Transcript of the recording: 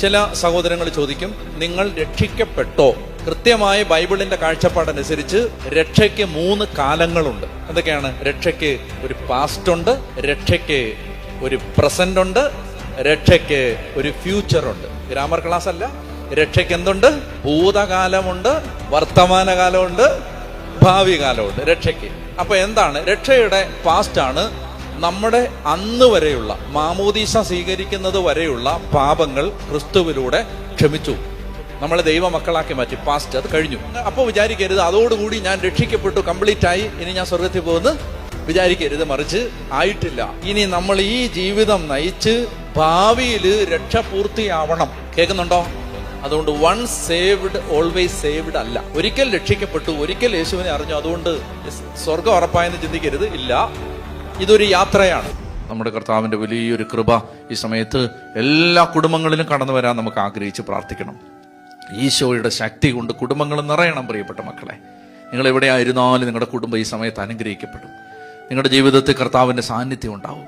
ചില സഹോദരങ്ങൾ ചോദിക്കും, നിങ്ങൾ രക്ഷിക്കപ്പെട്ടോ? കൃത്യമായ ബൈബിളിന്റെ കാഴ്ചപ്പാടനുസരിച്ച് രക്ഷയ്ക്ക് 3 കാലങ്ങളുണ്ട്. എന്തൊക്കെയാണ്? രക്ഷയ്ക്ക് ഒരു പാസ്റ്റ് ഉണ്ട്, രക്ഷയ്ക്ക് ഒരു പ്രസന്റ് ഉണ്ട്, രക്ഷയ്ക്ക് ഒരു ഫ്യൂച്ചർ ഉണ്ട്. ഗ്രാമർ ക്ലാസ് അല്ല. രക്ഷയ്ക്ക് എന്തുണ്ട്? ഭൂതകാലമുണ്ട്, വർത്തമാനകാലമുണ്ട്, ഭാവി കാലമുണ്ട് രക്ഷയ്ക്ക്. അപ്പൊ എന്താണ് രക്ഷയുടെ? പാസ്റ്റ് ആണ് നമ്മുടെ അന്ന് വരെയുള്ള, മാമോദീസ സ്വീകരിക്കുന്നത് വരെയുള്ള പാപങ്ങൾ ക്രിസ്തുവിലൂടെ ക്ഷമിച്ചു, നമ്മളെ ദൈവമക്കളാക്കി മാറ്റി. പാസ്റ്റ്, അത് കഴിഞ്ഞു. അപ്പോൾ വിചാരിക്കരുത് അതോടുകൂടി ഞാൻ രക്ഷിക്കപ്പെട്ടു, കംപ്ലീറ്റ് ആയി, ഇനി ഞാൻ സ്വർഗത്തിൽ പോകുന്നു വിചാരിക്കരുത്. മറിച്ച് ആയിട്ടില്ല. ഇനി നമ്മൾ ഈ ജീവിതം നയിച്ച് ഭാവിയിൽ രക്ഷ പൂർത്തിയാവണം. കേൾക്കുന്നുണ്ടോ? അതുകൊണ്ട് വൺസ് സേവ്ഡ് ഓൾവേസ് സേവ്ഡ് അല്ല. ഒരിക്കൽ രക്ഷിക്കപ്പെട്ടു, ഒരിക്കൽ യേശുവിനെ അറിഞ്ഞു, അതുകൊണ്ട് സ്വർഗം ഉറപ്പായെന്ന് ചിന്തിക്കരുത്. ഇല്ല, ഇതൊരു യാത്രയാണ്. നമ്മുടെ കർത്താവിന്റെ വലിയൊരു കൃപ ഈ സമയത്ത് എല്ലാ കുടുംബങ്ങളിലും കടന്നു വരാൻ നമുക്ക് ആഗ്രഹിച്ച് പ്രാർത്ഥിക്കണം. ഈശോയുടെ ശക്തി കൊണ്ട് കുടുംബങ്ങൾ നിറയണം. പ്രിയപ്പെട്ട മക്കളെ, നിങ്ങൾ എവിടെയായിരുന്നാലും നിങ്ങളുടെ കുടുംബം ഈ സമയത്ത് അനുഗ്രഹിക്കപ്പെടും. നിങ്ങളുടെ ജീവിതത്തിൽ കർത്താവിന്റെ സാന്നിധ്യം ഉണ്ടാവും.